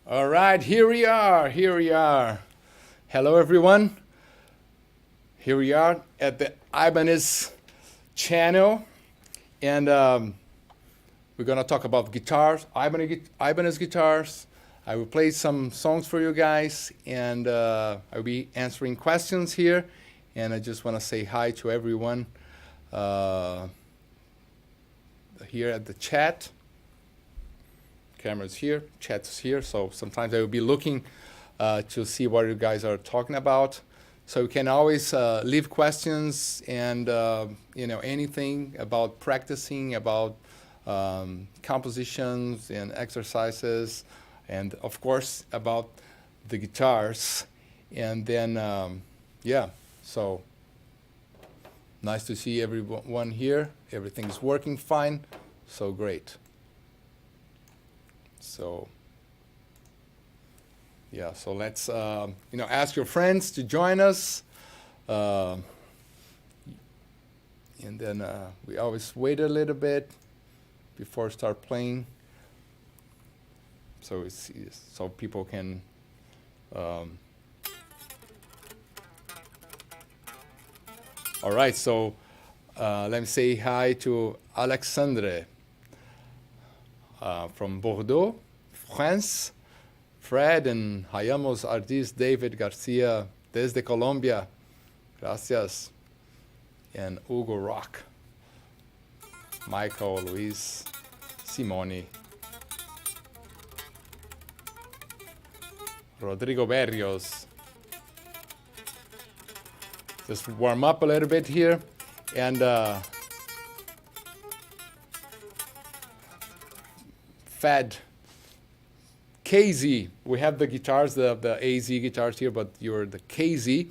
All right, here we are. Here we are. Hello, everyone. Here we are at the Ibanez channel, and we're gonna talk about guitars, Ibanez guitars. I will play some songs for you guys, and I'll be answering questions here. And I just want to say hi to everyone here at the chat. Camera's here, chat's here, so sometimes I will be looking to see what you guys are talking about. So you can always leave questions and anything about practicing, about compositions and exercises, and of course about the guitars. And then so nice to see everyone here. Everything's working fine, so great. So yeah, so let's ask your friends to join us, and then we always wait a little bit before start playing, so people can all right, so let me say hi to Alexandre from Bordeaux, France. Fred and hallamos artist David Garcia desde Colombia. Gracias. And Hugo Rock. Michael, Luis, Simone. Rodrigo Berrios. Just warm up a little bit here. And Fed. KZ, we have the guitars, the AZ guitars here, but you're the KZ.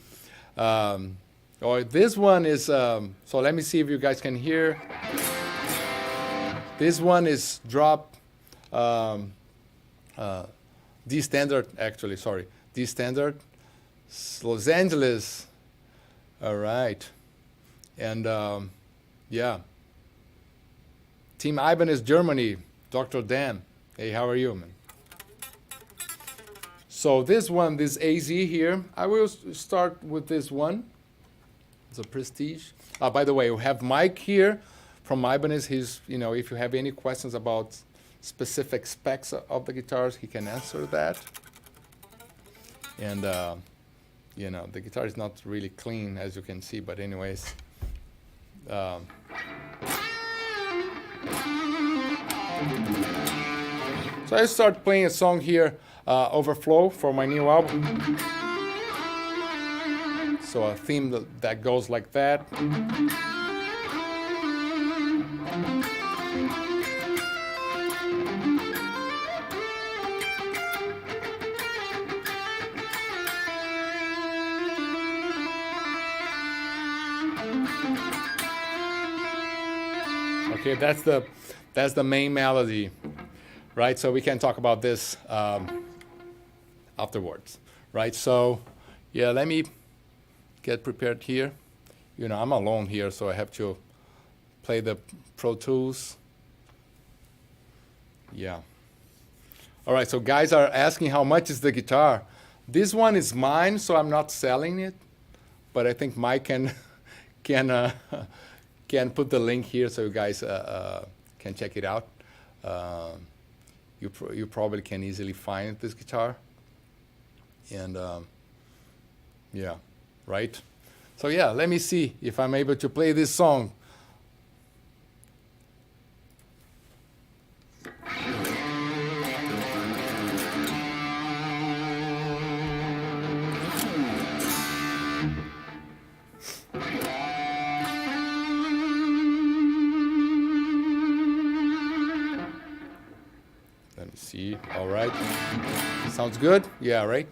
This one is, so let me see if you guys can hear. This one is drop D standard, actually, sorry. D standard, Los Angeles. All right. And yeah. Team Ibanez Germany, Dr. Dan. Hey, how are you, man? So this one, this AZ here, I will start with this one. It's a Prestige. By the way, we have Mike here from Ibanez. He's, if you have any questions about specific specs of the guitars, he can answer that. And, the guitar is not really clean, as you can see, but anyways. So I start playing a song here, Overflow, for my new album. So a theme that goes like that. Okay, that's the main melody. Right, so we can talk about this afterwards, right? So, yeah, let me get prepared here. I'm alone here, so I have to play the Pro Tools. Yeah. All right, so guys are asking how much is the guitar. This one is mine, so I'm not selling it, but I think Mike can put the link here so you guys can check it out. You probably can easily find this guitar. And yeah, right? So yeah, let me see if I'm able to play this song. Let me see. All right. Sounds good? Yeah, right?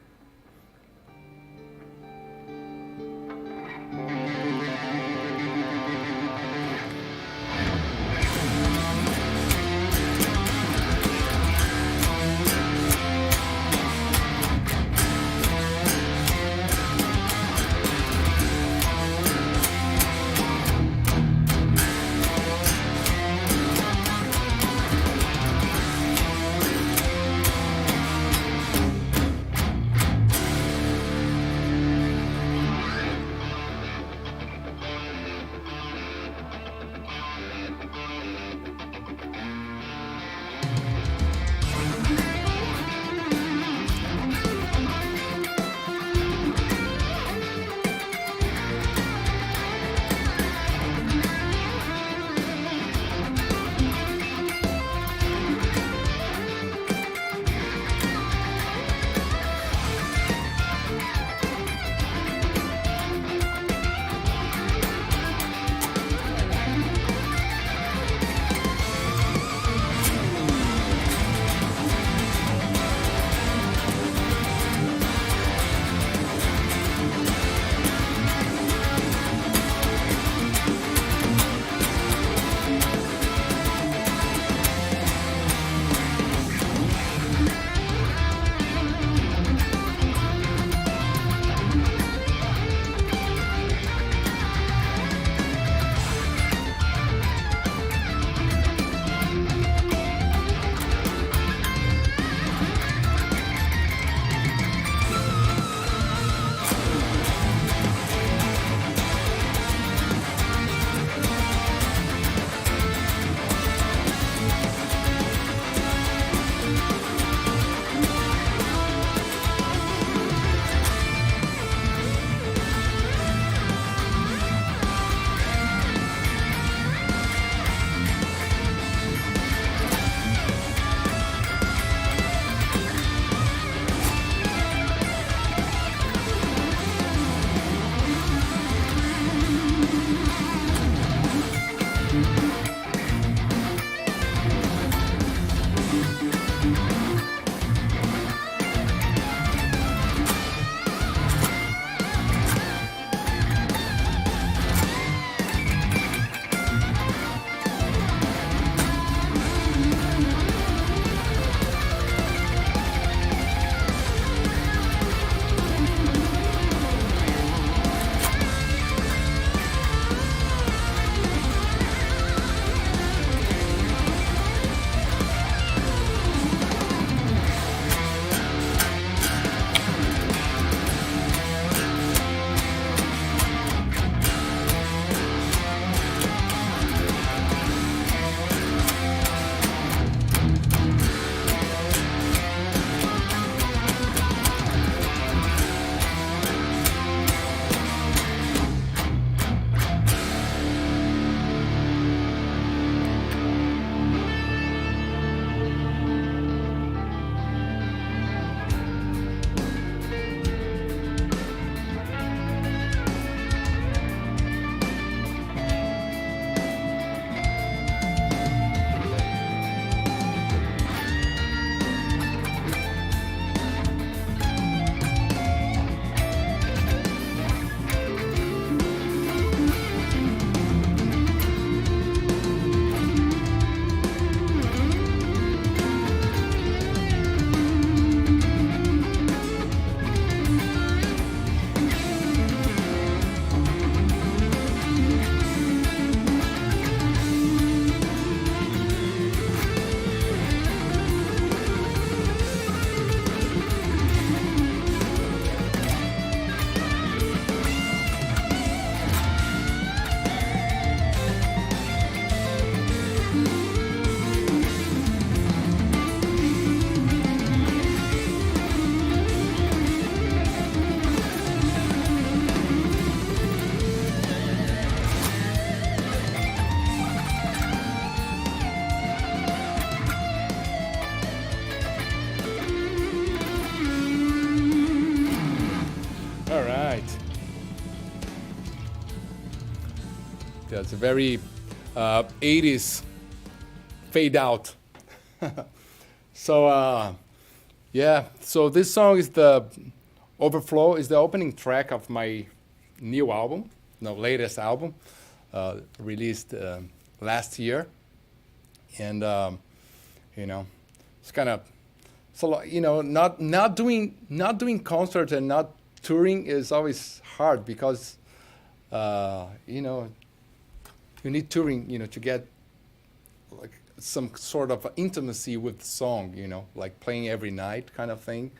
Yeah, it's a very 80s fade out. So yeah, so this song is the Overflow, is the opening track of my new album, no, latest album, released last year. And you know, it's kind of, so you know, not doing concerts and not touring is always hard because you know, you need touring, you know, to get like some sort of intimacy with the song, you know, like playing every night kind of thing.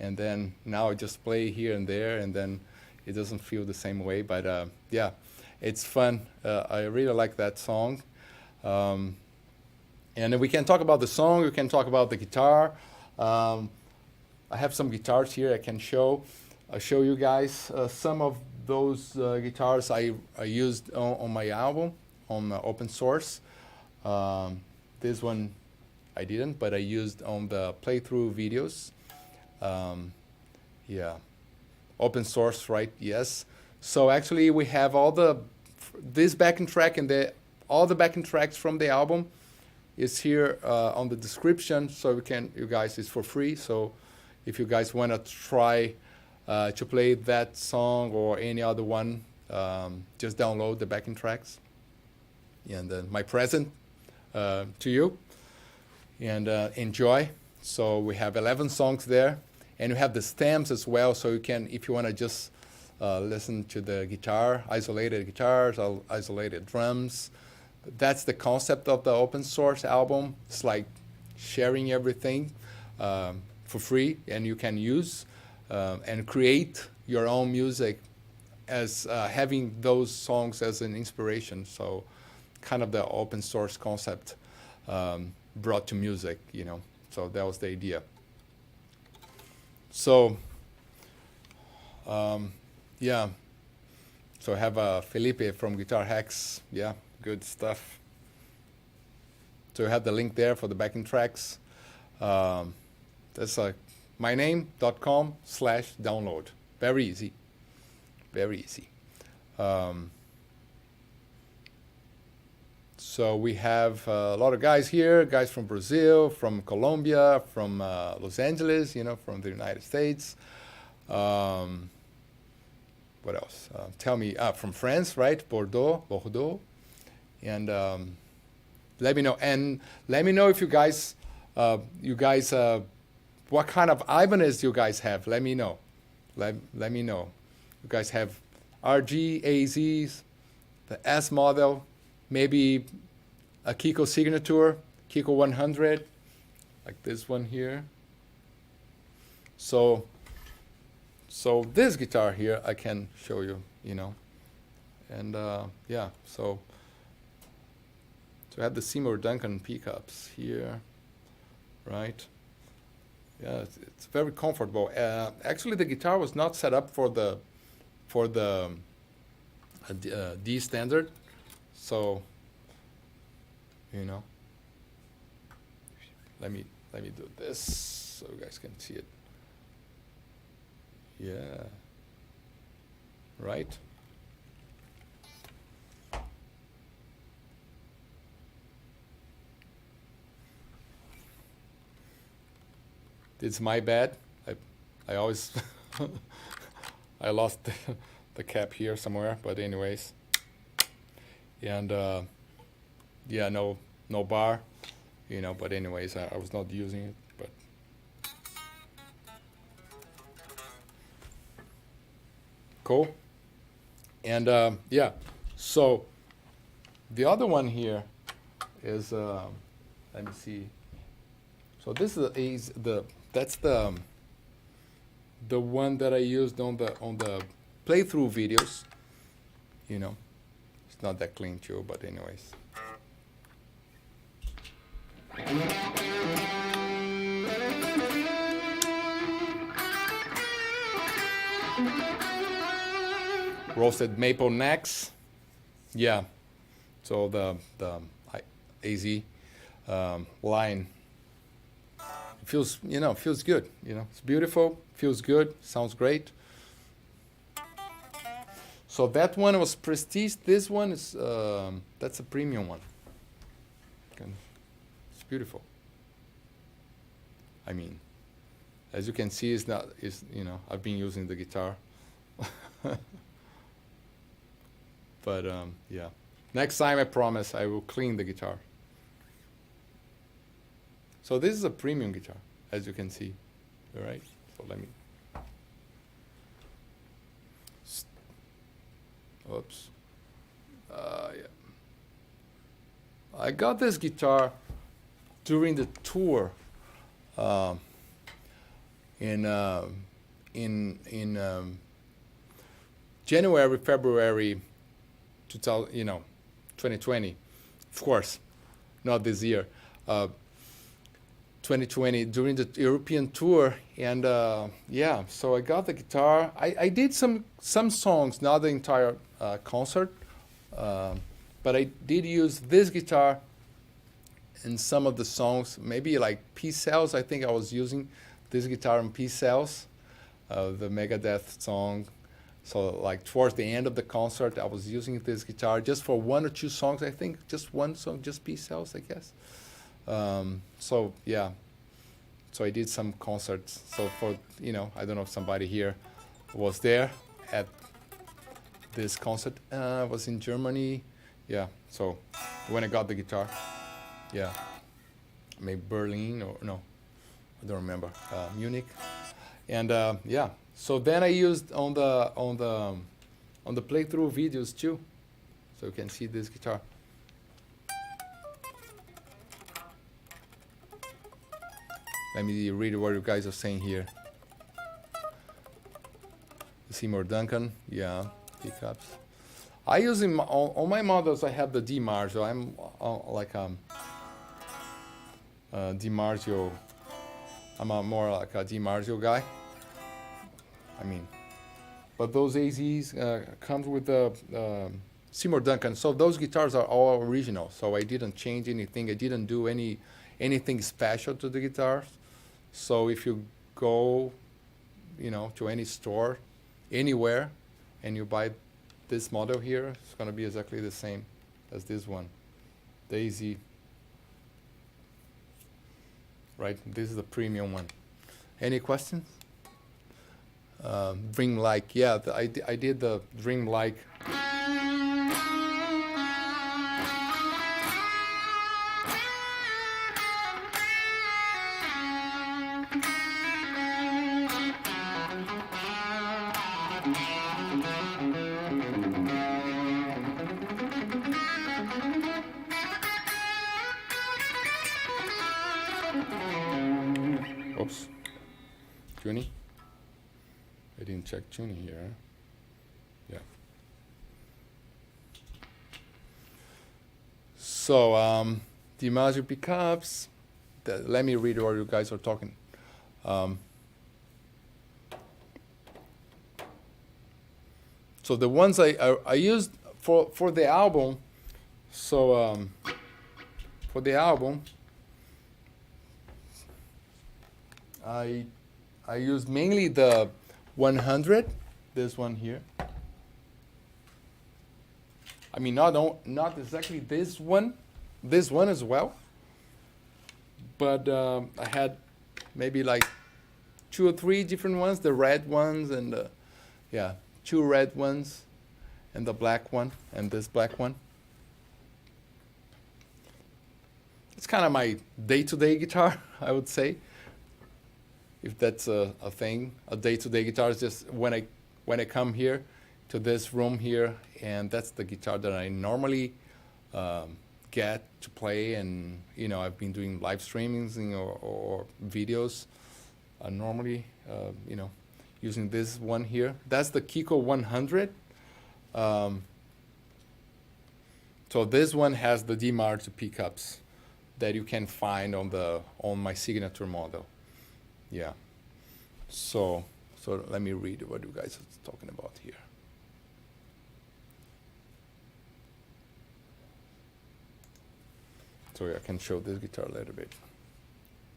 And then now I just play here and there, and then it doesn't feel the same way. But yeah, it's fun. I really like that song. And then we can talk about the song. We can talk about the guitar. I have some guitars here I can show. I'll show you guys some of those guitars I used on my album on open source. This one I didn't, but I used on the playthrough videos. Yeah, open source, right? Yes. So actually, we have all this backing track and all the backing tracks from the album is here on the description. So you guys, it's for free. So if you guys want to try to play that song or any other one, just download the backing tracks. And my present to you, and enjoy. So we have 11 songs there, and we have the stems as well. So you can, if you want to just listen to the guitar, isolated guitars, isolated drums. That's the concept of the open source album. It's like sharing everything for free, and you can use and create your own music as having those songs as an inspiration. So kind of the open source concept brought to music, you know. So that was the idea. So yeah, so I have Felipe from Guitar Hacks. Yeah, good stuff. So you have the link there for the backing tracks. That's myname.com/download. Very easy. Very easy. So we have a lot of guys here, guys from Brazil, from Colombia, from Los Angeles, you know, from the United States. What else? Tell me, from France, right? Bordeaux. And let me know. And let me know if you guys, what kind of Ibanez you guys have. Let me know. Let me know. You guys have RG, AZs, the S model, maybe a Kiko signature, Kiko 100, like this one here. So this guitar here I can show you, you know, and yeah. So I have the Seymour Duncan pickups here, right? Yeah, it's very comfortable. Actually, the guitar was not set up for the D standard, so you know. Let me do this so you guys can see it. Yeah. Right. It's my bad. I always I lost the cap here somewhere, but anyways. And yeah, no bar, you know, but anyways, I was not using it, but cool. And yeah, so the other one here is let me see. So this is that's the one that I used on the playthrough videos, you know. It's not that clean too, but anyways. Roasted maple necks, yeah. So the AZ line feels, you know, feels good. You know, it's beautiful, feels good, sounds great. So that one was Prestige. This one is that's a premium one. It's beautiful. I mean, as you can see, it's not. It's, you know, I've been using the guitar. But yeah, next time I promise I will clean the guitar. So this is a premium guitar, as you can see. All right. So let me. Oops. Yeah. I got this guitar during the tour in January, February 2000, 2020. Of course, not this year. 2020 during the European tour, and yeah, so I got the guitar. I did some songs, not the entire concert, but I did use this guitar in some of the songs, maybe like Peace Cells. I think I was using this guitar in Peace Cells, the Megadeth song. So like towards the end of the concert, I was using this guitar just for one or two songs, I think, just one song, just Peace Cells, I guess. So yeah, so I did some concerts. So for, I don't know if somebody here was there at this concert. I was in Germany. Yeah, so when I got the guitar, yeah, maybe Berlin or no, I don't remember, Munich. And yeah, so then I used on the playthrough videos too. So you can see this guitar. Let me read what you guys are saying here. Seymour Duncan, yeah, pickups. I use on my models. I have the DiMarzio. I'm like DiMarzio. I'm more like a DiMarzio guy. I mean, but those AZs comes with the Seymour Duncan. So those guitars are all original. So I didn't change anything. I didn't do anything special to the guitars. So if you go, to any store, anywhere, and you buy this model here, it's going to be exactly the same as this one, the AZ. Right? This is the premium one. Any questions? Dreamlike, yeah, I did the Dreamlike. Oops, tuning. I didn't check tuning here. Yeah. So DiMarzio pickups. Let me read what you guys are talking. So the ones I used for the album. So for the album, I used mainly the 100, this one here. I mean, not exactly this one as well, but I had maybe like 2 or 3 different ones, the red ones and yeah, 2 red ones and the black one and this black one. It's kind of my day-to-day guitar, I would say. If that's a thing, a day-to-day guitar is just when I come here to this room here, and that's the guitar that I normally get to play. And I've been doing live streamings or videos. Normally, using this one here. That's the Kiko 100. So this one has the DiMarzio pickups that you can find on my signature model. Yeah. So let me read what you guys are talking about here. So I can show this guitar a little bit.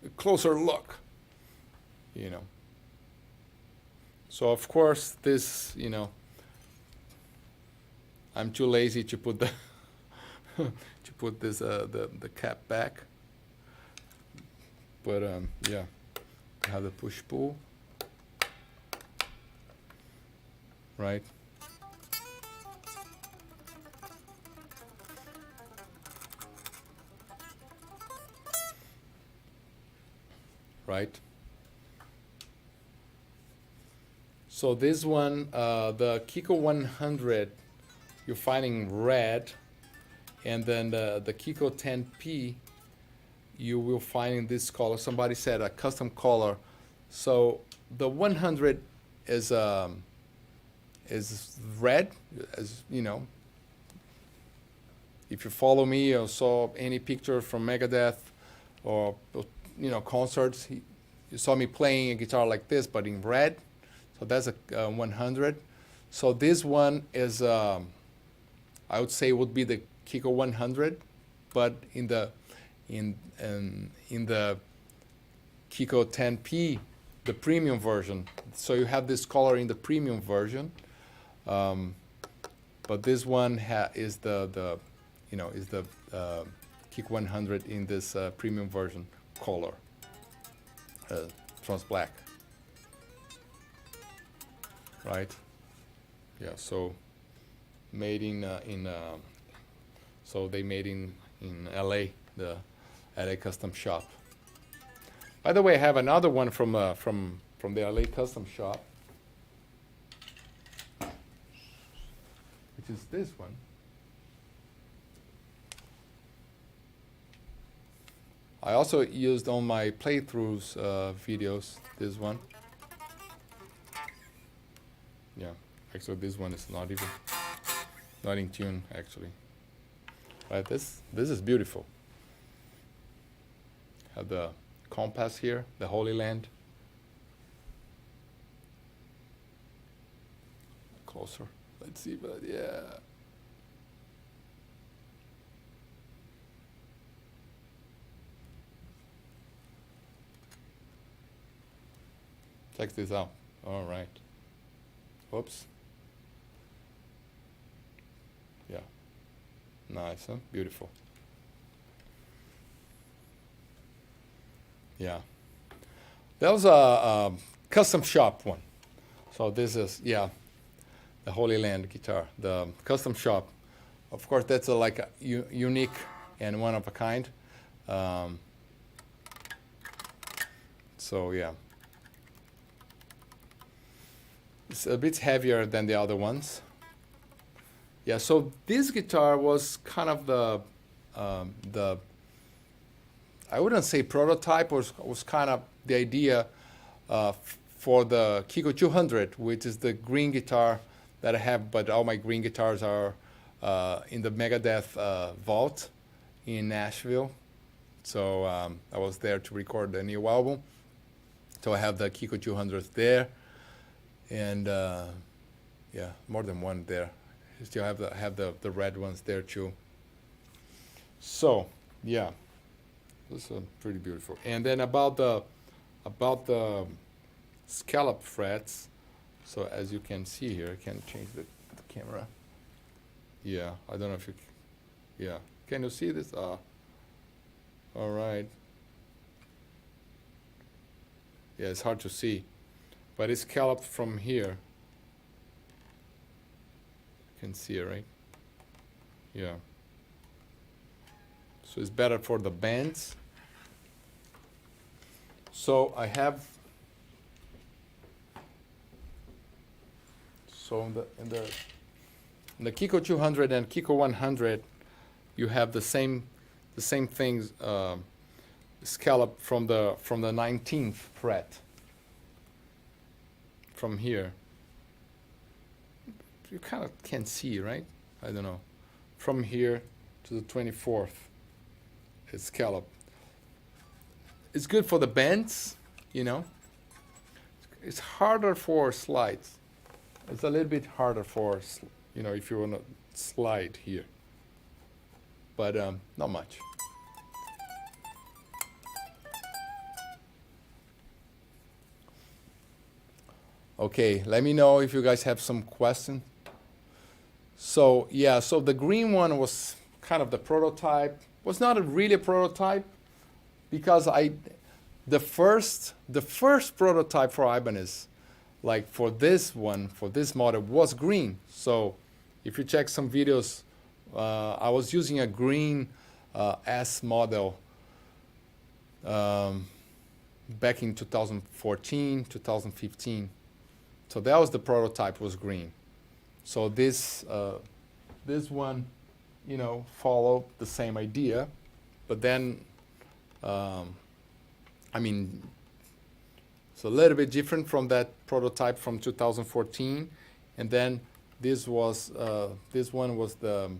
A closer look. So of course this, I'm too lazy to put the to put this the cap back. But yeah, I have the push pull, right? Right. So this one, the Kiko 100, you're finding red, and then the Kiko 10P, you will find in this color. Somebody said a custom color. So the 100 is red, as you know. If you follow me or saw any picture from Megadeth or concerts, you saw me playing a guitar like this, but in red. So that's a 100. So this one is, I would say, would be the Kiko 100, but in the Kiko 10P, the premium version. So you have this color in the premium version, but this one is the Kiko 100 in this premium version color, trans black. Right? Yeah. So made so they made in LA, the LA custom shop. By the way, I have another one from the LA custom shop, which is this one. I also used on my playthroughs videos this one. Yeah, actually this one is not in tune actually. Right, this is beautiful. Have the compass here, the Holy Land. Closer, let's see, but yeah. Check this out. All right. Whoops. Yeah. Nice, huh? Beautiful. Yeah. That was a custom shop one. So this is, yeah, the Holy Land guitar, the custom shop. Of course, that's like a unique and one of a kind. So yeah. It's a bit heavier than the other ones. Yeah, so this guitar was kind of the I wouldn't say prototype, was kind of the idea for the Kiko 200, which is the green guitar that I have, but all my green guitars are in the Megadeth vault in Nashville. So I was there to record the new album. So I have the Kiko 200 there. And yeah, more than one there. I still have the red ones there too. So yeah, this is pretty beautiful. And then about the scallop frets. So as you can see here, I can change the camera. Yeah, I don't know if you. Yeah, can you see this? All right. Yeah, it's hard to see. But it's scalloped from here. You can see it, right? Yeah. So it's better for the bends. So I have. So in the Kiko 200 and Kiko 100, you have the same things scalloped from the 19th fret. From here, you kind of can see, right? I don't know. From here to the 24th, it's scalloped. It's good for the bends, you know. It's harder for slides. It's a little bit harder for, if you want to slide here. But not much. Okay, let me know if you guys have some questions. So yeah, so the green one was kind of the prototype. Was not really a prototype because the first prototype for Ibanez, like for this one, for this model, was green. So if you check some videos, I was using a green S model back in 2014, 2015. So that was the prototype, was green. So this one, followed the same idea, but then, I mean, it's a little bit different from that prototype from 2014, and then this one was the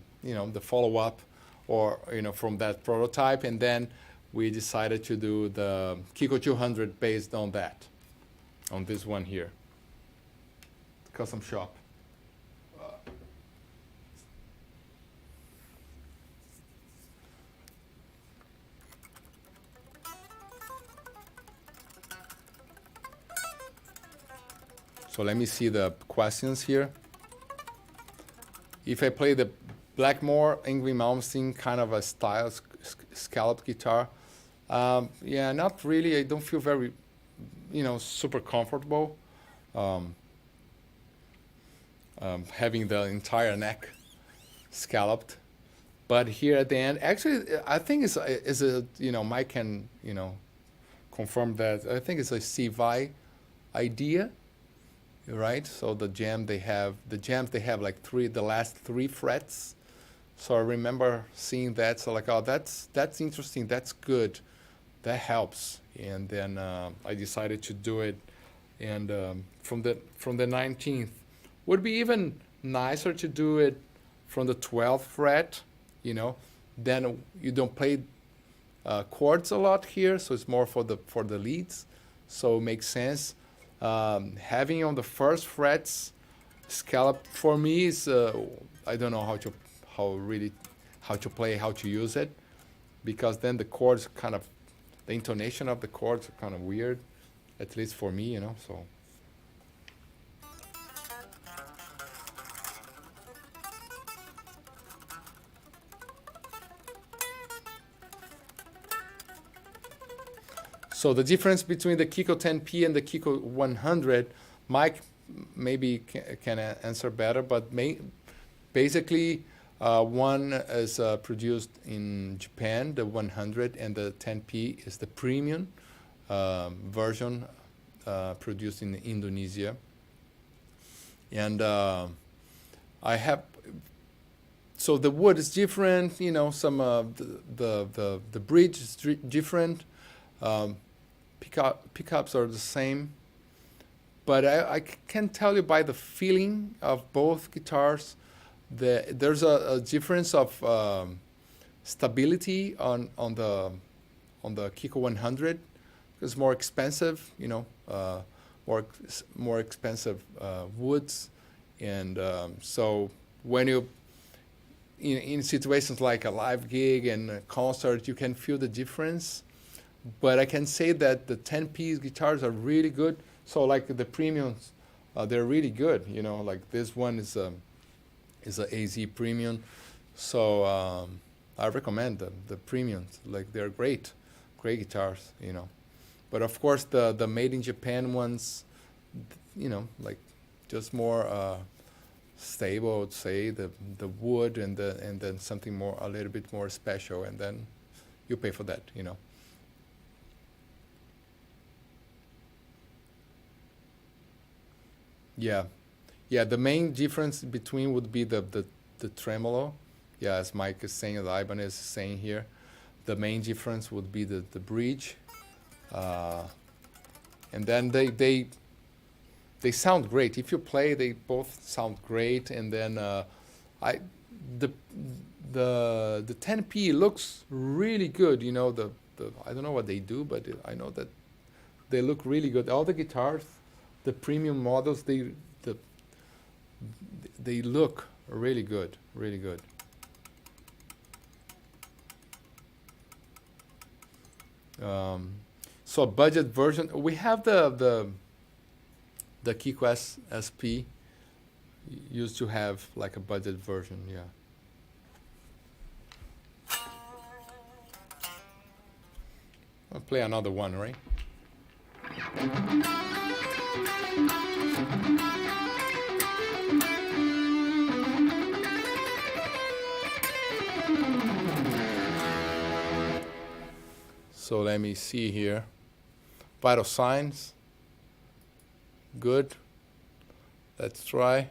follow-up, or from that prototype, and then we decided to do the Kiko 200 based on that, on this one here, custom shop. So let me see the questions here. If I play the Blackmore, Ingrid Malmsteen kind of a style scalloped guitar, yeah, not really. I don't feel very, super comfortable having the entire neck scalloped. But here at the end, actually, I think it's Mike can, confirm that. I think it's a C-Vi idea, right? So the jams they have like the last three frets. So I remember seeing that. So like, oh, that's interesting. That's good. That helps. And then I decided to do it. And from the 19th, would be even nicer to do it from the 12th fret. Then you don't play chords a lot here, so it's more for the leads. So it makes sense. Having on the first frets scallop for me is I don't know how to play, how to use it, because then the chords the intonation of the chords are kind of weird, at least for me, so. So the difference between the Kiko 10P and the Kiko 100, Mike maybe can answer better, but basically one is produced in Japan, the 100, and the 10P is the premium version produced in Indonesia. And so the wood is different, some the bridge is different. Pickups are the same, but I can tell you by the feeling of both guitars, there's a difference of stability on the Kiko 100. It's more expensive, more expensive woods, and so when you in situations like a live gig and a concert, you can feel the difference. But I can say that the 10-piece guitars are really good. So like the premiums, they're really good. Like this one is a AZ premium. So I recommend the premiums. Like they're great guitars. But of course the made in Japan ones, like just more stable, I would say, the wood and then something more, a little bit more special, and then you pay for that. Yeah, the main difference between would be the tremolo. Yeah, as Mike is saying, the Ibanez is saying here, the main difference would be the bridge, and then they sound great. If you play, they both sound great. And then the 10P looks really good. I don't know what they do, but I know that they look really good. All the guitars, the premium models, they look really good, really good. So budget version, we have the Kiko SP, used to have like a budget version, yeah. I'll play another one, right? So let me see here. Vital signs. Good. Let's try.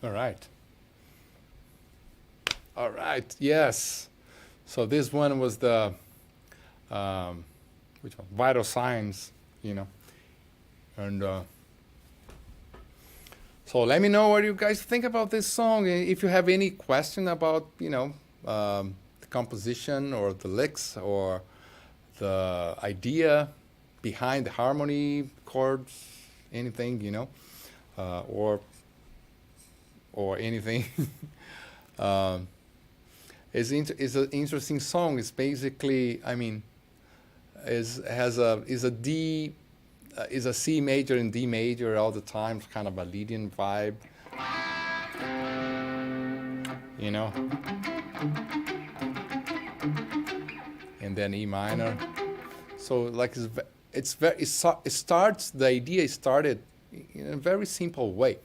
All right. All right, yes. So this one was the which one? Vital Signs, you know. And so let me know what you guys think about this song. If you have any question about, the composition or the licks or the idea behind the harmony, chords, anything, or anything. It's an interesting song. It's basically, is a C major and D major all the time. It's kind of a Lydian vibe, and then E minor. So like it starts. The idea started in a very simple way,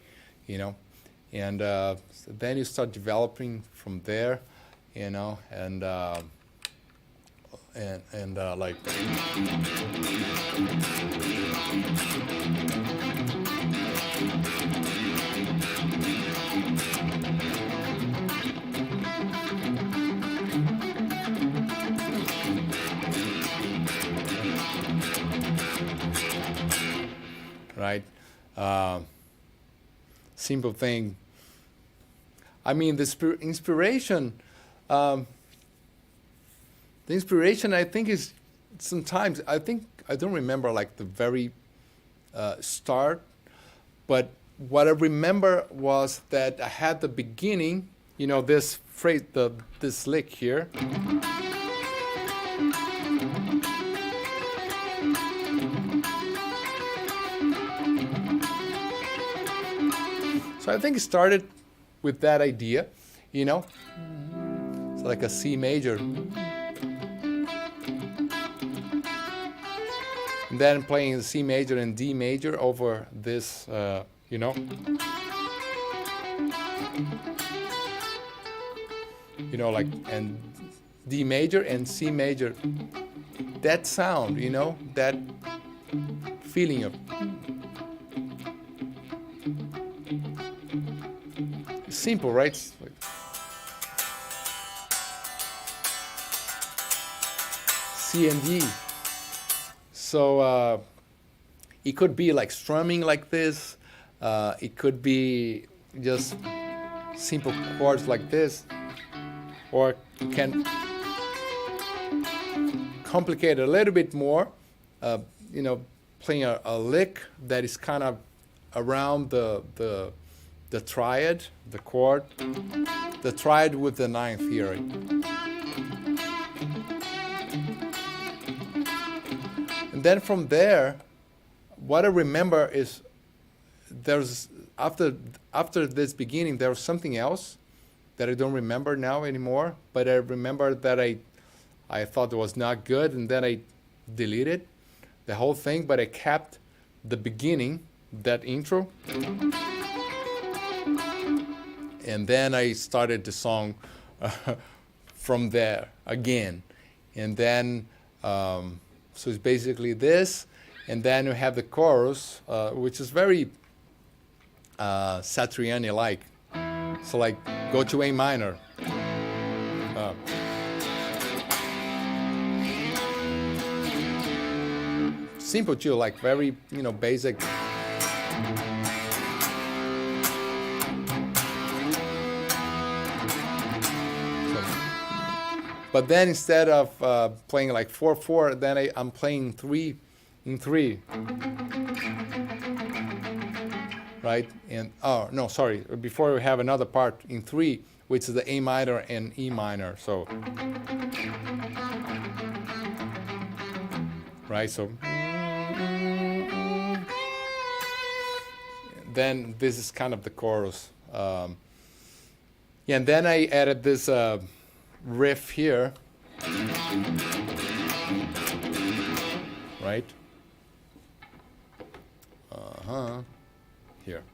and then you start developing from there, and like. Right? Simple thing. The inspiration, I think is sometimes, I don't remember like the very start, but what I remember was that I had the beginning, this phrase, this lick here. So I think it started with that idea, It's like a C major. And then playing the C major and D major over this, like, and D major and C major. That sound, that feeling of. Simple, right? C and D. So it could be like strumming like this. It could be just simple chords like this, or you can complicate it a little bit more. Playing a lick that is kind of around the triad, the chord, the triad with the ninth here. And then from there, what I remember is there's after this beginning, there was something else that I don't remember now anymore, but I remember that I thought it was not good, and then I deleted the whole thing, but I kept the beginning, that intro. And then I started the song from there again. And then, so it's basically this. And then you have the chorus, which is very Satriani-like. So like, go to A minor. Simple too, like very, basic. But then instead of playing like 4/4, then I'm playing 3 in 3. Right? And oh no, sorry. Before we have another part in 3, which is the A minor and E minor. So right. So then this is kind of the chorus. Yeah, and then I added this. Riff here, right? Here.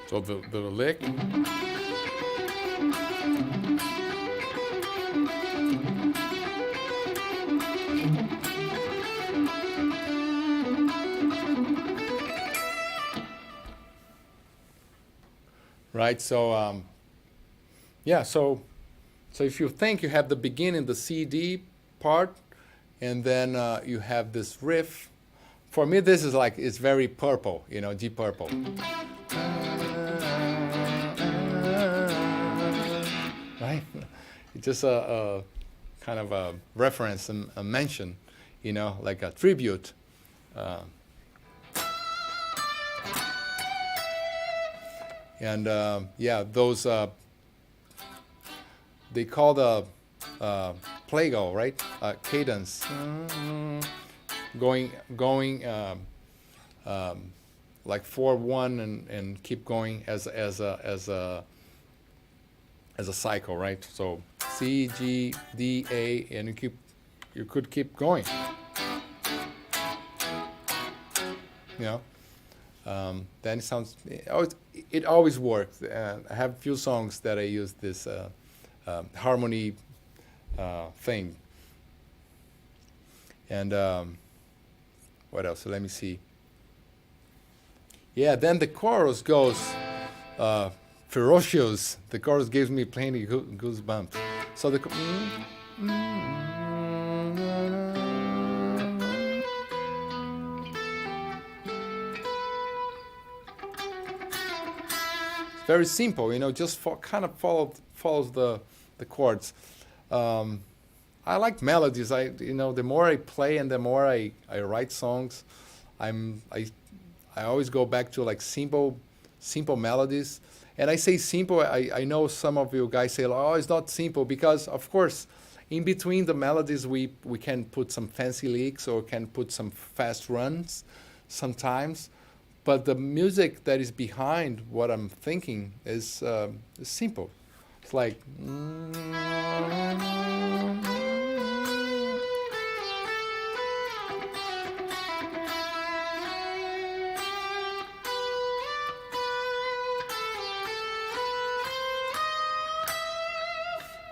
So the lick. Right, so yeah, so if you think you have the beginning, the CD part, and then you have this riff. For me, this is like, it's very Purple, you know, Deep Purple. Right? It's just a kind of a reference and a mention, you know, like a tribute. And yeah, those, they call the plagal, right? Cadence. Going like 4/1 and keep going as a cycle, right? So C, G, D, A, and you could keep going. You know, then it sounds. It always works. I have a few songs that I use this harmony thing. And what else? So let me see. Yeah, then the chorus goes ferocious. The chorus gives me plenty goosebumps. So the it's very simple, you know, just kind of follows the chords. I like melodies. You know, the more I play and the more I write songs, I always go back to like simple melodies. And I say simple. I know some of you guys say, oh, it's not simple, because of course, in between the melodies we can put some fancy licks or can put some fast runs sometimes. But the music that is behind what I'm thinking is simple. It's like.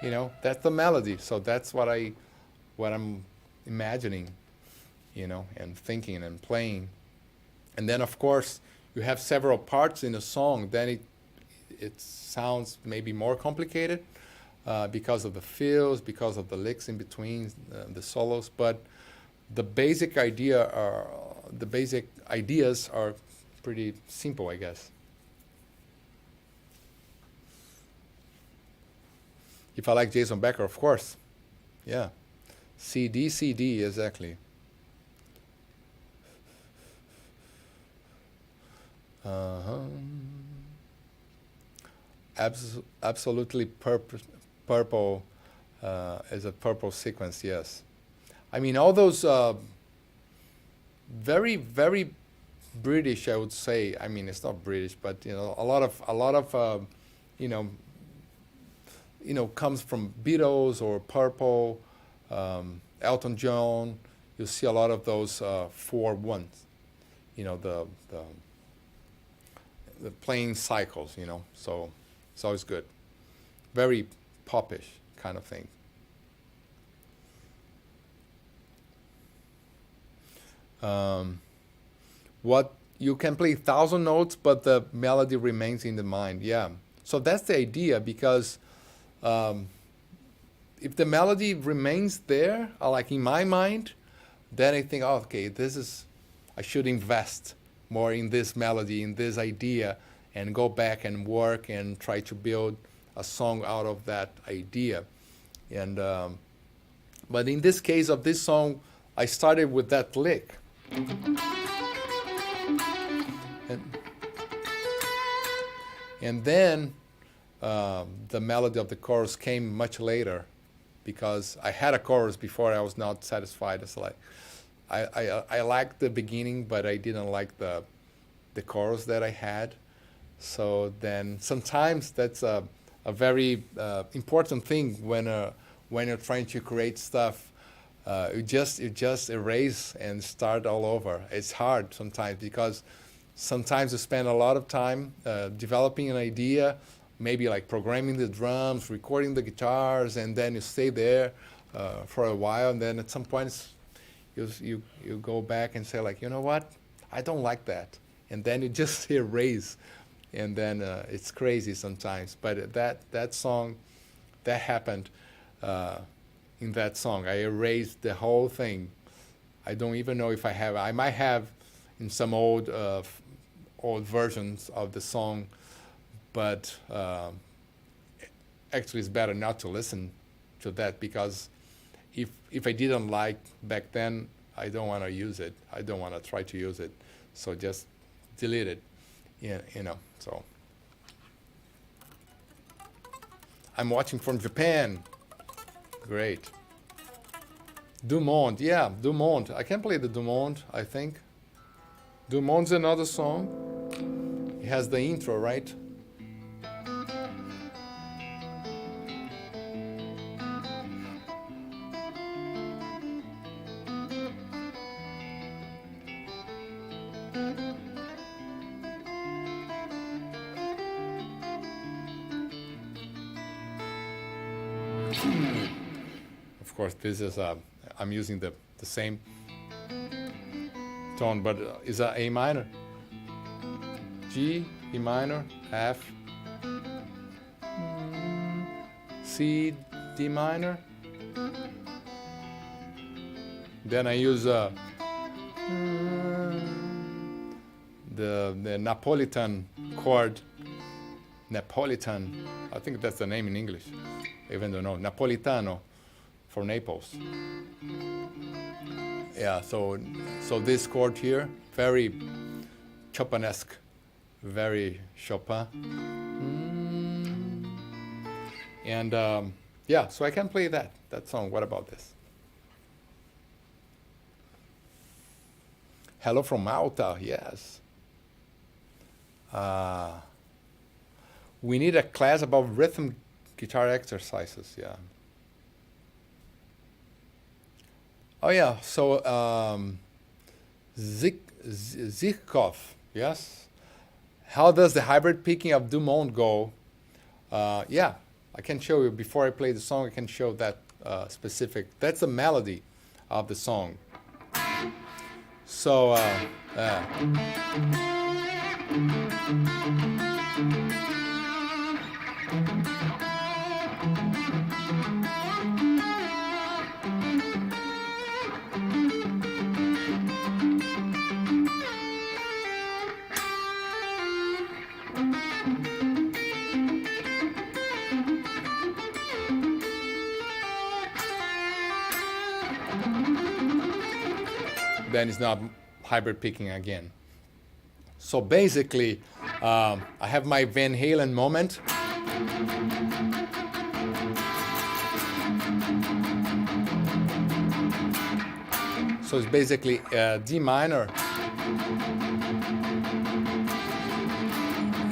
You know, that's the melody. So that's what I'm imagining, you know, and thinking and playing. And then of course you have several parts in a song. Then it sounds maybe more complicated because of the fills, because of the licks in between, the solos. But the basic ideas are pretty simple, I guess. If I like Jason Becker, of course. Yeah. CD, exactly. Absolutely purple is a purple sequence, yes. I mean, all those very, very British, I would say. I mean, it's not British, but you know, a lot of comes from Beatles or Purple, Elton John. You see a lot of those 4/1s. You know, the playing cycles. You know, so it's always good. Very popish kind of thing. What you can play 1,000 notes, but the melody remains in the mind. Yeah. So that's the idea, because if the melody remains there, like in my mind, then I think, oh, okay, I should invest more in this melody, in this idea, and go back and work and try to build a song out of that idea. And but in this case of this song, I started with that lick. And then the melody of the chorus came much later, because I had a chorus before. I was not satisfied. It's like I liked the beginning, but I didn't like the chorus that I had. So then sometimes that's a very important thing when you're trying to create stuff. You just erase and start all over. It's hard sometimes, because Sometimes you spend a lot of time developing an idea, maybe like programming the drums, recording the guitars, and then you stay there for a while, and then at some point you go back and say like, you know what, I don't like that, and then you just erase, and then it's crazy sometimes. But that song, that happened in that song. I erased the whole thing. I don't even know if I have. I might have in some old versions of the song, but actually it's better not to listen to that, because if I didn't like back then, I don't want to use it. I don't want to try to use it. So just delete it. Yeah, you know. So I'm watching from Japan. Great. Dumont, yeah, Dumont. I can play the Dumont, I think. Dumont's another song. It has the intro, right? Of course, this is I'm using the same tone, but is a A minor, G, E minor, F, C, D minor. Then I use the Napolitan chord. Napolitan, I think that's the name in English. Even though no, Napolitano for Naples. Yeah, so this chord here, very Chopinesque, very Chopin. And yeah, so I can play that song. What about this? Hello from Malta, yes. We need a class about rhythm guitar exercises, yeah. Oh yeah, so Zikov, yes. How does the hybrid picking of Dumont go? Yeah, I can show you, before I play the song, I can show that specific, that's the melody of the song. So, then it's not hybrid picking again. So basically, I have my Van Halen moment. So it's basically D minor,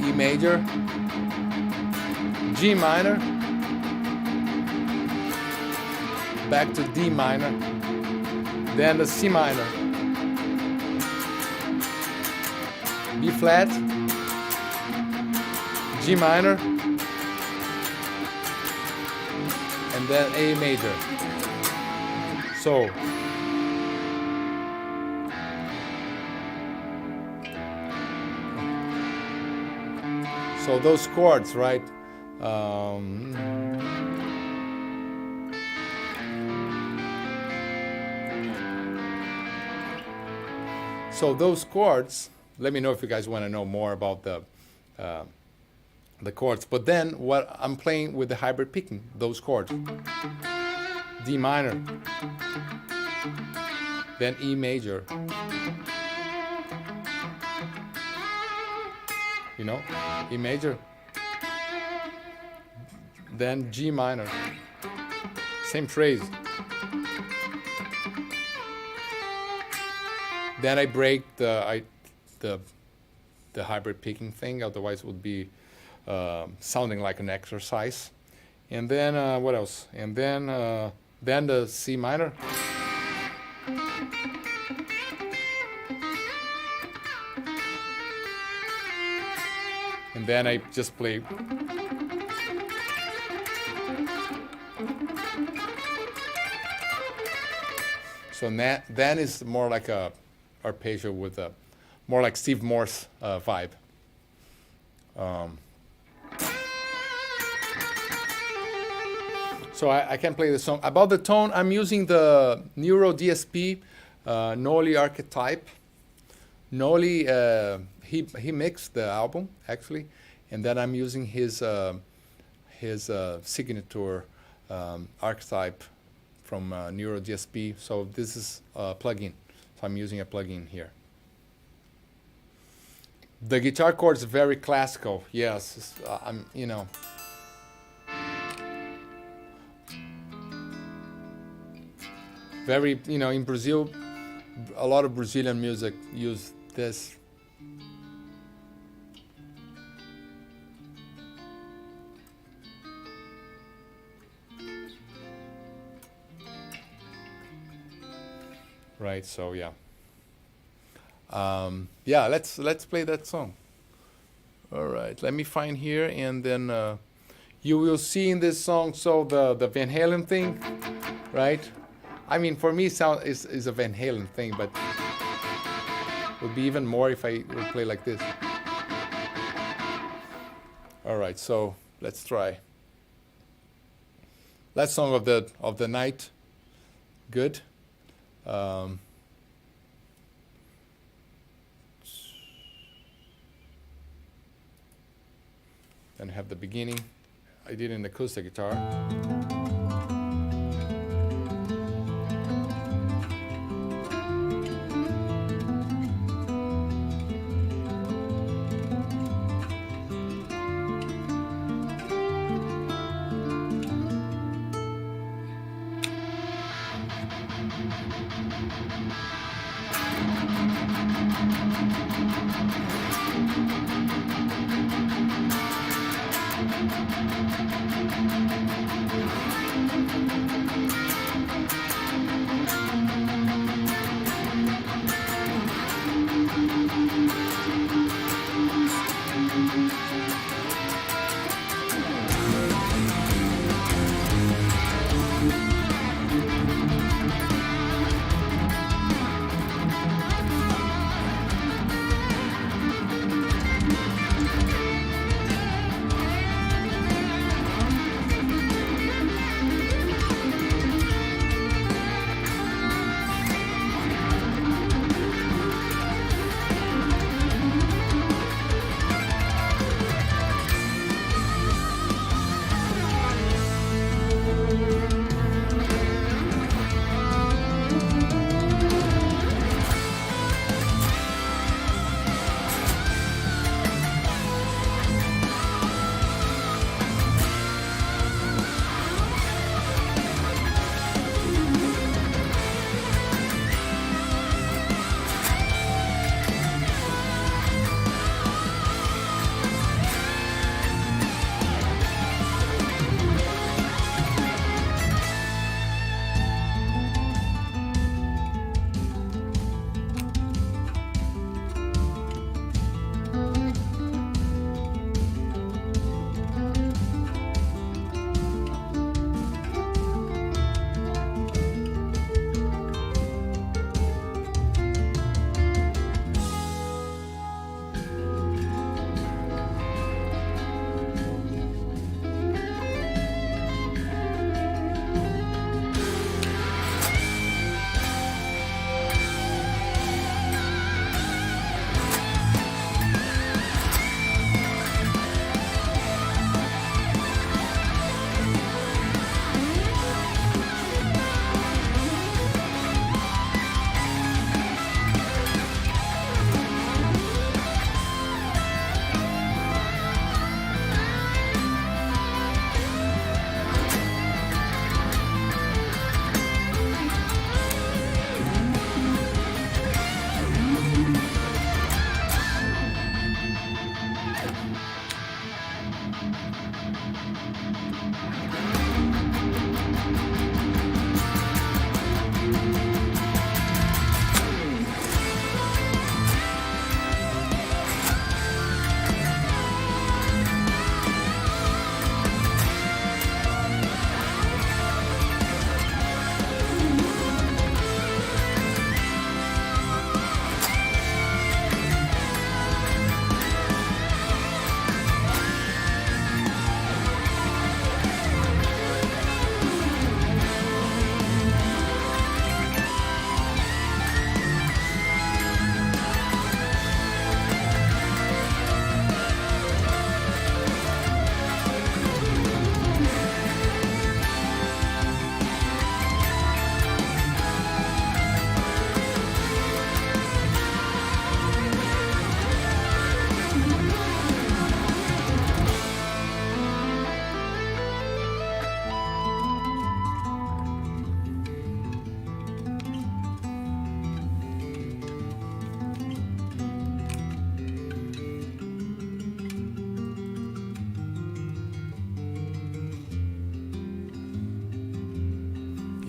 E major, G minor, back to D minor, then the C minor, B flat, G minor, and then A major. So those chords, right? So those chords, let me know if you guys want to know more about the chords. But then what I'm playing with the hybrid picking, those chords. D minor, then E major. You know, E major, then G minor, same phrase. Then I break the hybrid picking thing, otherwise it would be sounding like an exercise. And then what else? And then the C minor. and then I just play. So then is more like a arpeggio with a more like Steve Morse vibe. So I can play the song. About the tone, I'm using the Neuro DSP Noli archetype. Noli, he mixed the album actually, and then I'm using his signature archetype from Neuro DSP. So this is a plugin. So I'm using a plugin here. The guitar chord is very classical. Yes, I'm very, in Brazil, a lot of Brazilian music use this. Right, so yeah. Yeah, let's play that song. All right, let me find here, and then you will see in this song, so the Van Halen thing, right? I mean, for me, sound is a Van Halen thing, but it would be even more if I would play like this. All right, so let's try. Last song of the night. Good. Then have the beginning. I did an acoustic guitar.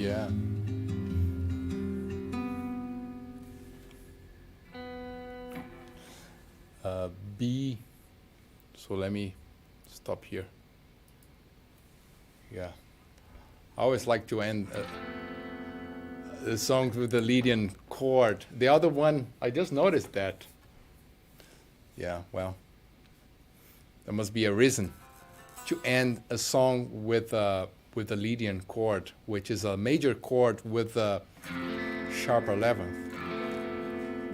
Yeah. B. So let me stop here. Yeah. I always like to end the songs with the leading chord. The other one, I just noticed that. Yeah, well, there must be a reason to end a song with a leading chord, which is a major chord with a sharp 11th.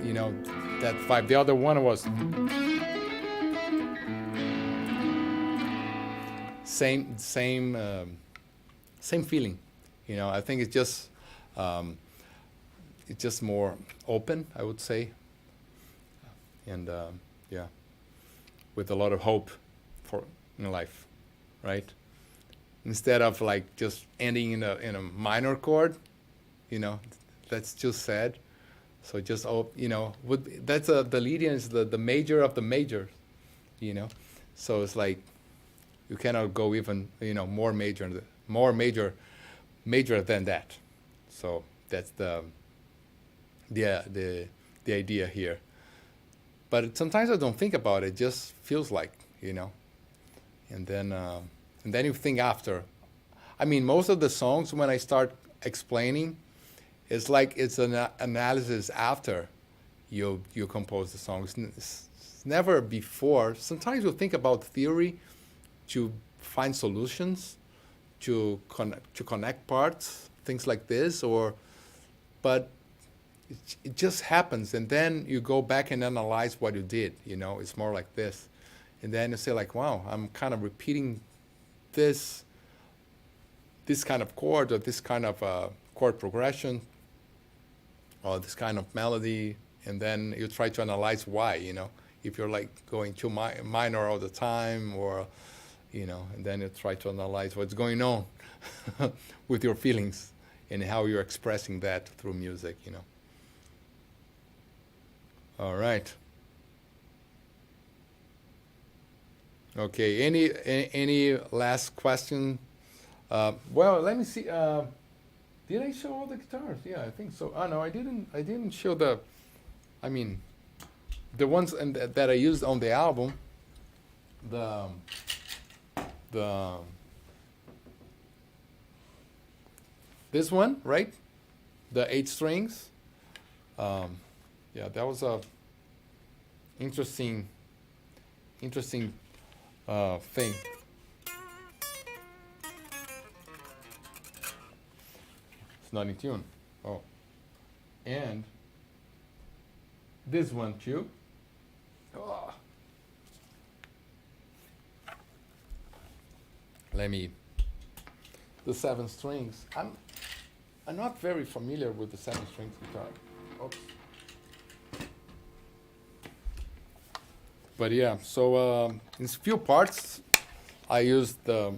You know, that 5. The other one was same feeling. You know, I think it's just more open, I would say, and yeah, with a lot of hope for in life, right? Instead of like just ending in a minor chord, you know, that's just sad. So just you know, that's the leading is the major of the major, you know. So it's like you cannot go even more major than that. So that's the idea here. But sometimes I don't think about it. It just feels like, and then you think after. I mean, most of the songs when I start explaining, it's like it's an analysis after you compose the song. It's never before. Sometimes you think about theory to find solutions, to connect parts, things like this, but it just happens, and then you go back and analyze what you did. It's more like this, and then you say like, wow, I'm kind of repeating this kind of chord, or this kind of chord progression, or this kind of melody, and then you try to analyze why. If you're like going too minor all the time, or and then you try to analyze what's going on with your feelings and how you're expressing that through music. All right. Okay. Any last question? Well, let me see. Did I show all the guitars? Yeah, I think so. Oh no, I didn't. I didn't show the. I mean, the ones that I used on the album. This one, right? The 8 strings. Yeah, that was a interesting thing. It's not in tune. Oh, and this one too. Oh. The 7 strings. I'm not very familiar with the 7 strings guitar. Oops. But yeah, so in few parts, I used the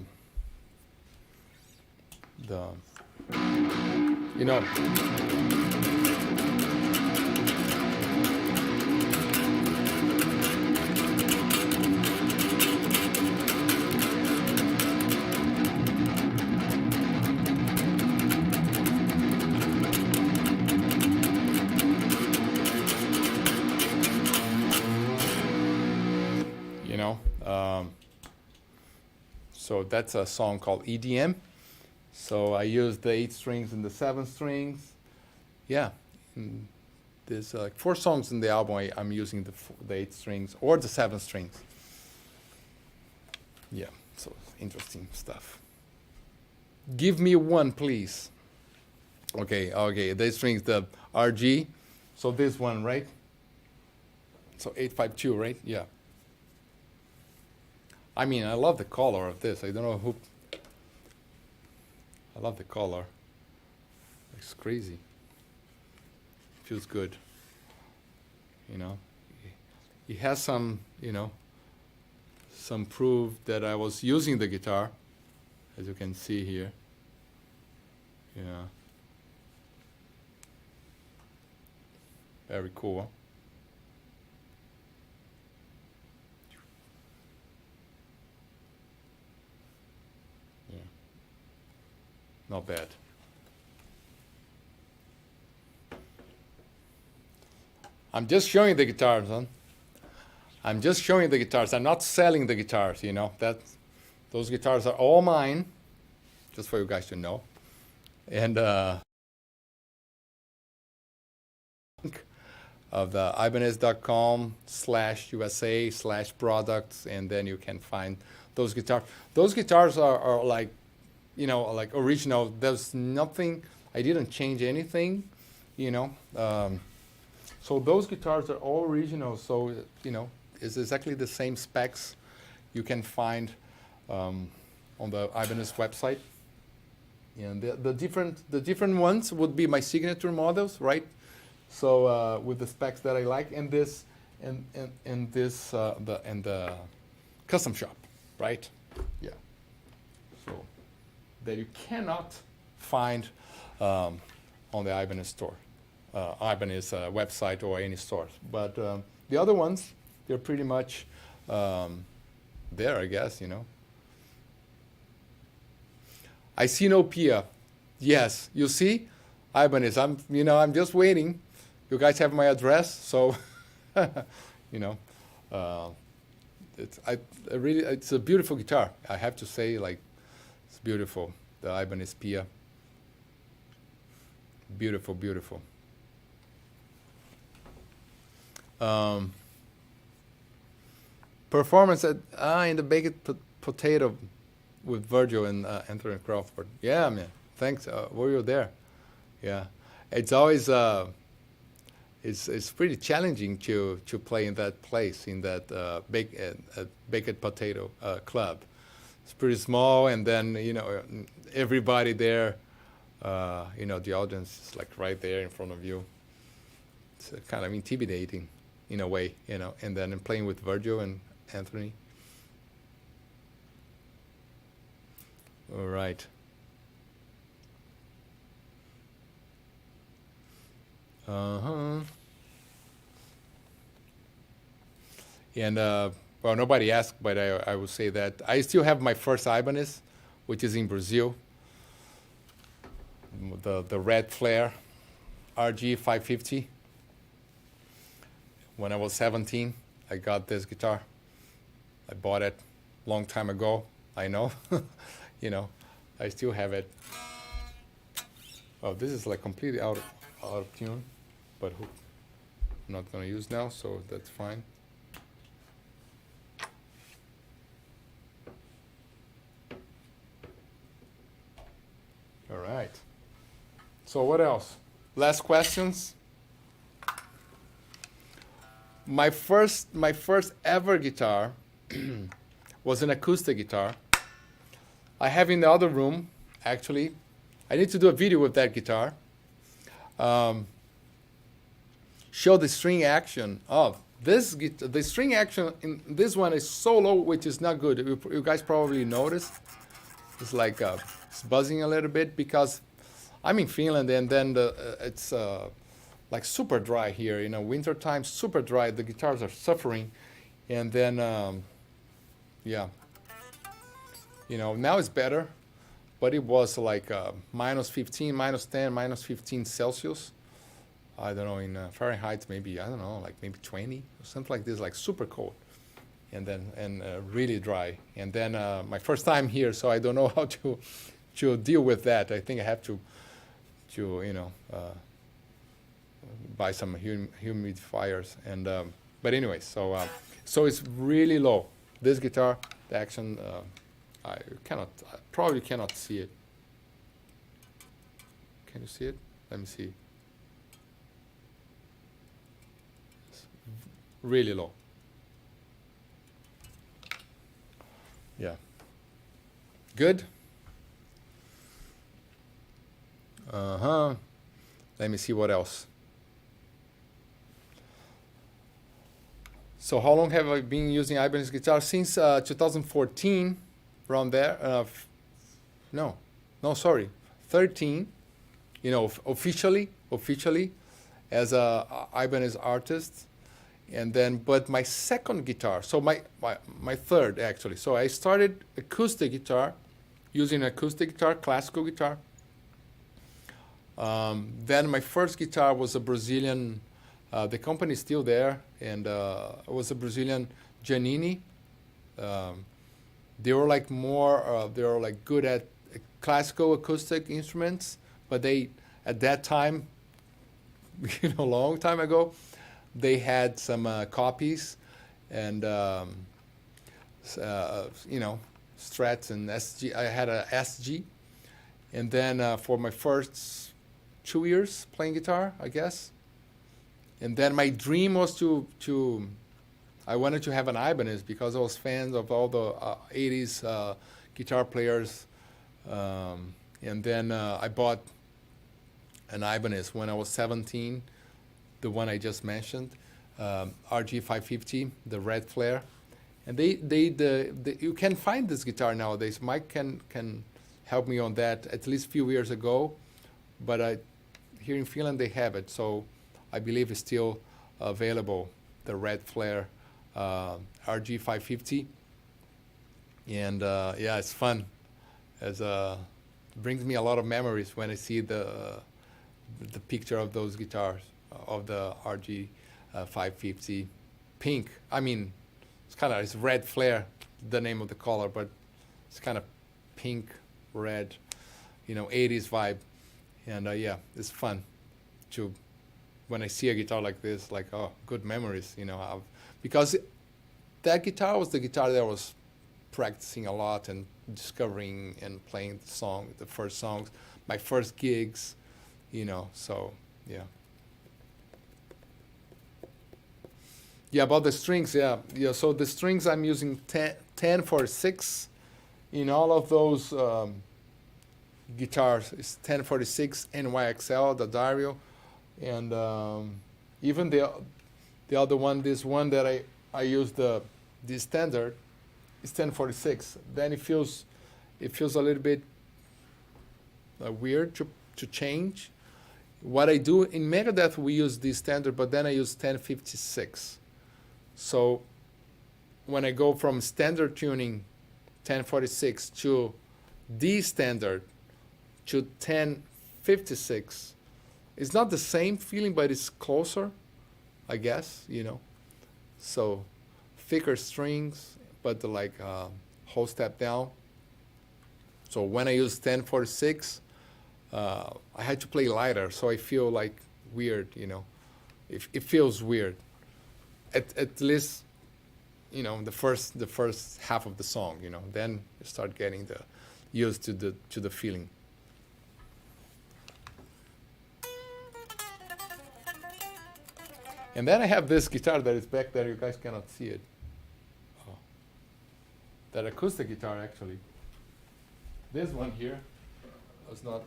so that's a song called EDM. So I used the 8 strings and the 7 strings. Yeah, and there's like 4 songs in the album. I'm using the 8 strings or the 7 strings. Yeah, so interesting stuff. Give me one, please. Okay, the 8 strings, the RG. So this one, right? So 852, right? Yeah. I mean, I love the color of this. I don't know who. I love the color. It's crazy. Feels good. It has some, some proof that I was using the guitar, as you can see here. Yeah. Very cool. Not bad. I'm just showing the guitars, huh? I'm just showing the guitars. I'm not selling the guitars, you know. Those guitars are all mine, just for you guys to know. And of the Ibanez.com/USA/products, and then you can find those guitars. Those guitars are like, you know, like original. There's nothing, I didn't change anything, you know. So those guitars are all original. So, you know, it's exactly the same specs you can find on the Ibanez website. And the different ones would be my signature models, right? So with the specs that I like, and this and this the custom shop, right? Yeah. So that you cannot find on the Ibanez store, Ibanez website or any stores. But the other ones, they're pretty much there, I guess, you know. I see no Pia. Yes, you see, Ibanez. I'm just waiting. You guys have my address, so you know, it's a beautiful guitar. I have to say, like, it's beautiful. The Ibanez Pia. Beautiful, beautiful. Performance at in the baked potato with Virgil and Anthony Crawford. Yeah, man. Thanks. Were you there? Yeah. It's always it's pretty challenging to play in that place, in that baked potato club. It's pretty small, and then, you know, everybody there, you know, the audience is like right there in front of you. It's kind of intimidating in a way, you know. And then playing with Virgil and Anthony. All right. And well, nobody asked, but I will say that I still have my first Ibanez, which is in Brazil. The red flare RG 550. When I was 17, I got this guitar. I bought it a long time ago. I know. You know, I still have it. Oh, this is like completely out of tune, but I'm not gonna use now, so that's fine. All right. So what else? Last questions. My first ever guitar was an acoustic guitar. I have in the other room, actually. I need to do a video with that guitar. Show the string action of this guitar. The string action in this one is so low, which is not good. You guys probably noticed. It's like it's buzzing a little bit because I'm in Finland, and then it's like super dry here. You know, winter time, super dry. The guitars are suffering, and then yeah. You know, now it's better, but it was like minus 15, minus 10, minus 15 Celsius. I don't know, in Fahrenheit, maybe, I don't know, like maybe 20 or something like this, like super cold. And then, really dry. And then my first time here, so I don't know how to deal with that. I think I have to you know, buy some humidifiers. And, but anyway, so it's really low. This guitar, the action, I probably cannot see it. Can you see it? Let me see. It's really low. Yeah. Good? Let me see what else. So how long have I been using Ibanez guitar? Since 2014. Around there, no, sorry, 13, you know, officially as a Ibanez artist, and then, but my second guitar, so my third actually, so I started acoustic guitar, using acoustic guitar, classical guitar. Then my first guitar was a Brazilian The company is still there, and it was a Brazilian Giannini. Um, they were like more, they were like good at classical acoustic instruments, but they, at that time, a long time ago, they had some copies and, Strats and SG. I had a SG. And then for my first 2 years playing guitar, I guess. And then my dream was to I wanted to have an Ibanez because I was fans of all the 80s guitar players. And then I bought an Ibanez when I was 17, the one I just mentioned, RG550, the red flare. And you can find this guitar nowadays. Mike can help me on that at least a few years ago. But here in Finland, they have it. So I believe it's still available, the red flare RG550. And yeah, it's fun. Brings me a lot of memories when I see the picture of those guitars, of the RG550 pink. I mean, it's red flare, the name of the color, but it's kind of pink, red, 80s vibe. And yeah, it's fun when I see a guitar like this, like, oh, good memories, because that guitar was the guitar that I was practicing a lot and discovering and playing the first songs, my first gigs, so yeah. Yeah, about the strings, yeah. So the strings I'm using 1046 in all of those guitars. It's 1046 NYXL, the Dario, and even the other one, this one that I use the standard, is 1046. Then it feels a little bit weird to change. What I do in Megadeth, we use the standard, but then I use 1056. So when I go from standard tuning 1046 to D standard to 1056, it's not the same feeling, but it's closer, I guess, So thicker strings, but whole step down. So when I use 1046, I had to play lighter, so I feel like weird, It feels weird. At least, the first half of the song, Then you start getting used to the feeling. And then I have this guitar that is back there. You guys cannot see it. Oh. That acoustic guitar, actually. This one here was not.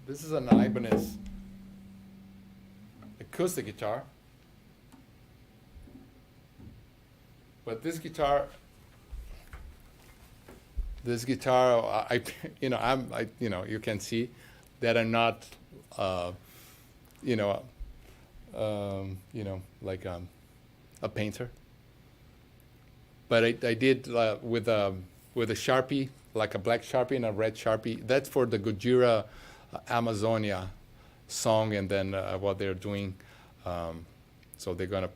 This is an Ibanez acoustic guitar. But this guitar, you can see that I'm not, a painter. But I did with a Sharpie, like a black Sharpie and a red Sharpie. That's for the Gojira Amazonia song, and then what they're doing. So they're gonna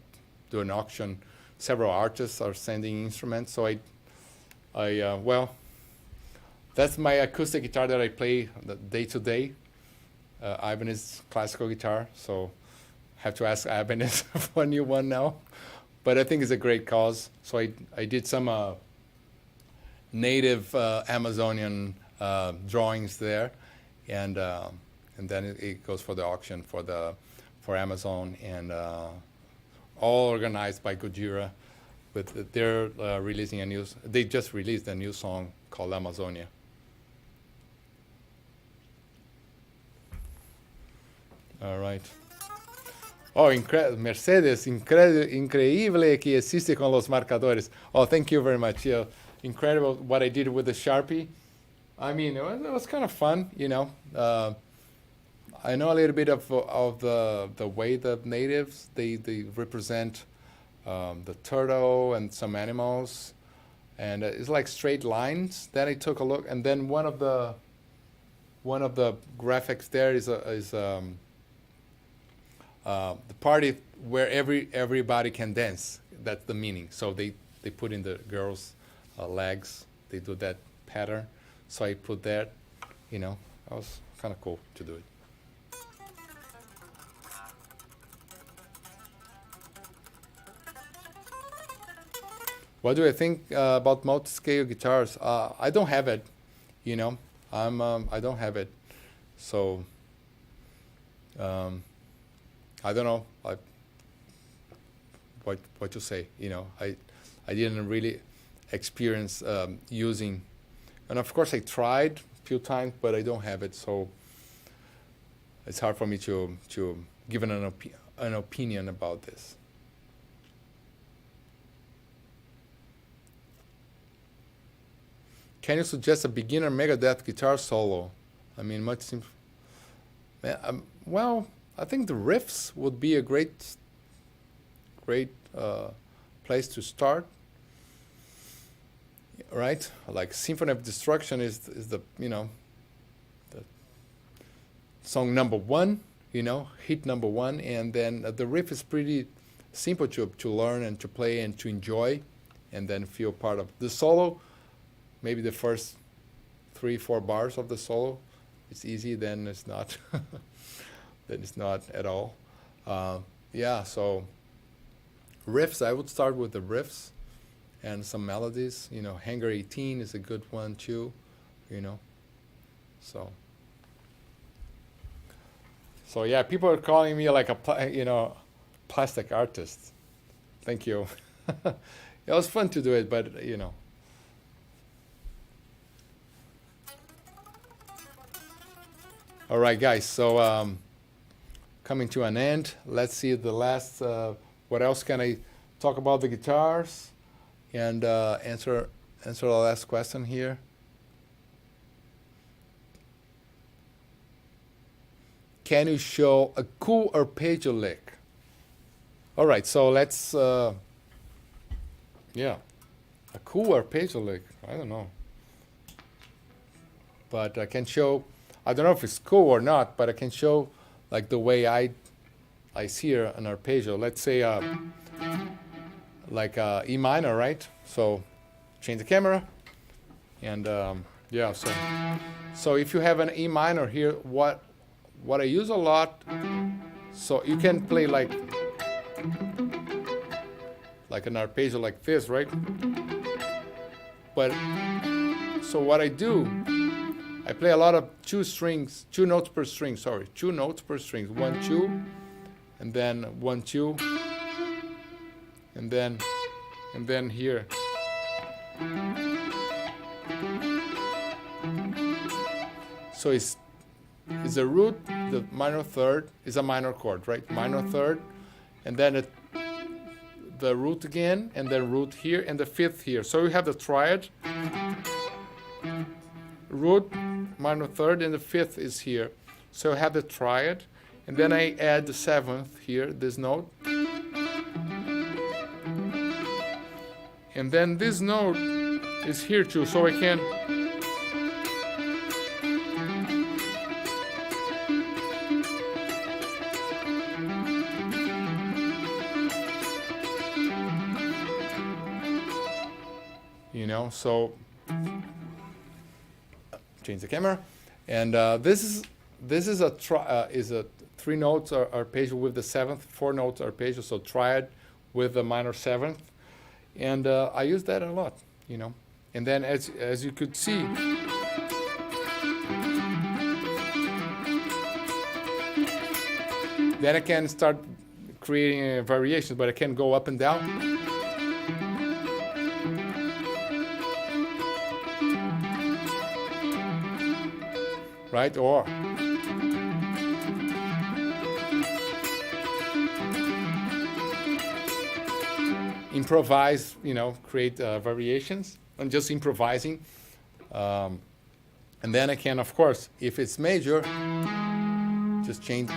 do an auction. Several artists are sending instruments. So that's my acoustic guitar that I play day to day. Ibanez classical guitar. So I have to ask Ibanez for a new one now. But I think it's a great cause. So I did some native Amazonian drawings there, and then it goes for the auction for Amazon, and all organized by Gojira. They're releasing they just released a new song called Amazonia. All right. Oh, Mercedes, increíble que existe con los marcadores. Oh, thank you very much. Yeah, incredible what I did with the Sharpie. I mean, it was kind of fun, I know a little bit of the way the natives they represent the turtle and some animals, and it's like straight lines. Then I took a look, and then one of the one of the graphics there is the party where everybody can dance. That's the meaning. So they put in the girls' legs. They do that pattern. So I put that. You know, that was kind of cool to do it. What do I think about multi-scale guitars? I don't have it. You know, I don't have it. So I don't know what to say. You know, I didn't really experience using, and of course I tried a few times, but I don't have it, so it's hard for me to give an opinion about this. Can you suggest a beginner Megadeth guitar solo? I mean, much simpler. Well, I think the riffs would be a great place to start, right? Like Symphony of Destruction is the, you know, the song number one, you know, hit number one, and then the riff is pretty simple to learn and to play and to enjoy, and then feel part of the solo. Maybe the first 3-4 bars of the solo, it's easy. Then it's not. Then it's not at all. Yeah. So riffs, I would start with the riffs and some melodies. You know, Hangar 18 is a good one too. You know. So yeah, people are calling me like a plastic artist. Thank you. It was fun to do it, but you know. All right, guys, so coming to an end. Let's see the last, what else can I talk about the guitars and answer the last question here. Can you show a cool arpeggio lick? All right, so let's, yeah, a cool arpeggio lick. I don't know. But I can show, I don't know if it's cool or not, but I can show like the way I see an arpeggio. Let's say like E minor, right? So change the camera, and yeah. So if you have an E minor here, what I use a lot, so you can play like an arpeggio like this, right? But so what I do, I play a lot of 2 notes per string, 2 notes per string. 1, 2, and then 1, 2, and then here. So it's a root, the minor third is a minor chord, right? Minor third, and then the root again, and then root here, and the fifth here. So we have the triad, root, minor third, and the fifth is here. So I have the triad, and then I add the 7th here, this note. And then this note is here too, so I can so change the camera, and this is a 3 notes arpeggio with the 7th, 4 notes arpeggio, so triad with the minor 7th, and I use that a lot, and then as you could see, then I can start creating variations, but I can go up and down. Right, or improvise, create variations. I'm just improvising, and then I can, of course, if it's major, just change.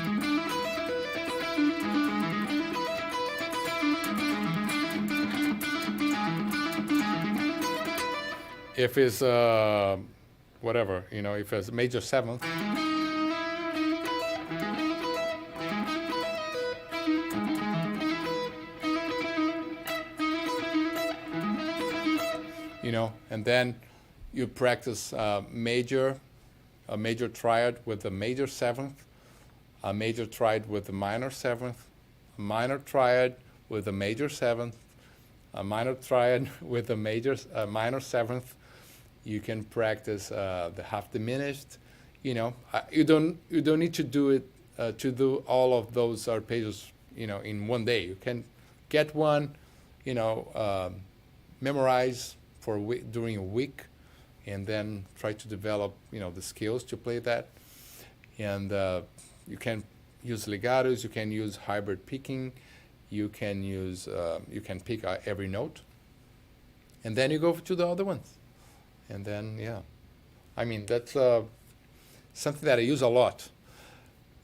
If it's whatever, you know, if it's major seventh. You know, and then you practice a major triad with a major seventh, a major triad with a minor seventh, a minor triad with a major seventh, a minor triad with a minor seventh. You can practice the half diminished. You know, you don't need to do it to do all of those arpeggios, you know, in one day. You can get one, you know, memorize for during a week, and then try to develop, you know, the skills to play that. And you can use legatos, you can use hybrid picking, you can use you can pick every note, and then you go to the other ones. And then, yeah, I mean, that's something that I use a lot.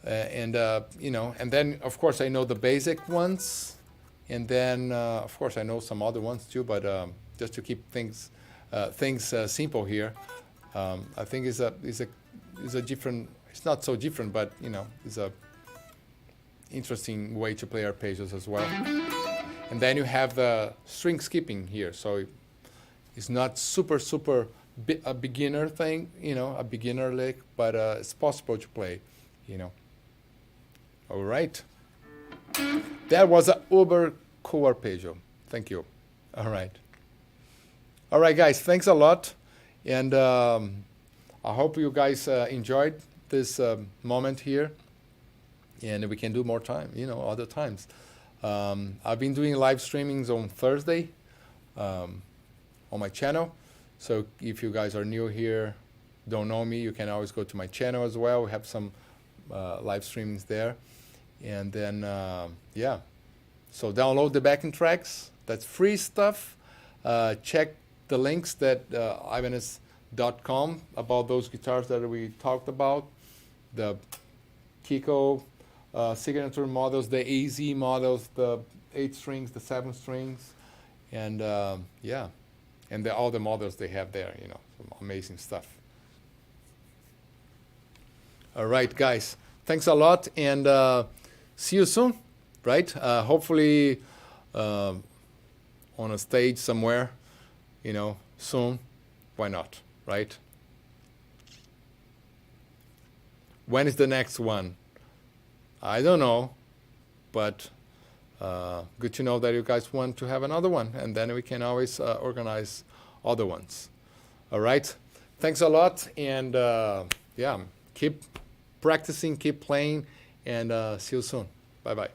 You know, and then of course I know the basic ones, and then of course I know some other ones too, but just to keep things simple here, I think is a different. It's not so different, but you know, it's a interesting way to play arpeggios as well. And then you have the string skipping here, so it's not super a beginner thing, you know, a beginner lick, but it's possible to play, you know. All right, that was a uber cool arpeggio. Thank you. All right, guys, thanks a lot, and I hope you guys enjoyed this moment here, and we can do more time, you know, other times. I've been doing live streamings on Thursday on my channel, so if you guys are new here, don't know me, you can always go to my channel as well. We have some live streamings there, and then yeah, so download the backing tracks. That's free stuff. Check the links that Ibanez.com about those guitars that we talked about, the Kiko signature models, the AZ models, the 8 strings, the 7 strings, and yeah, and all the models they have there, you know, some amazing stuff. All right, guys, thanks a lot, and see you soon, right? Hopefully on a stage somewhere, you know, soon. Why not, right? When is the next one? I don't know, but good to know that you guys want to have another one, and then we can always organize other ones. All right, thanks a lot, and yeah, keep practicing, keep playing, and see you soon. Bye-bye.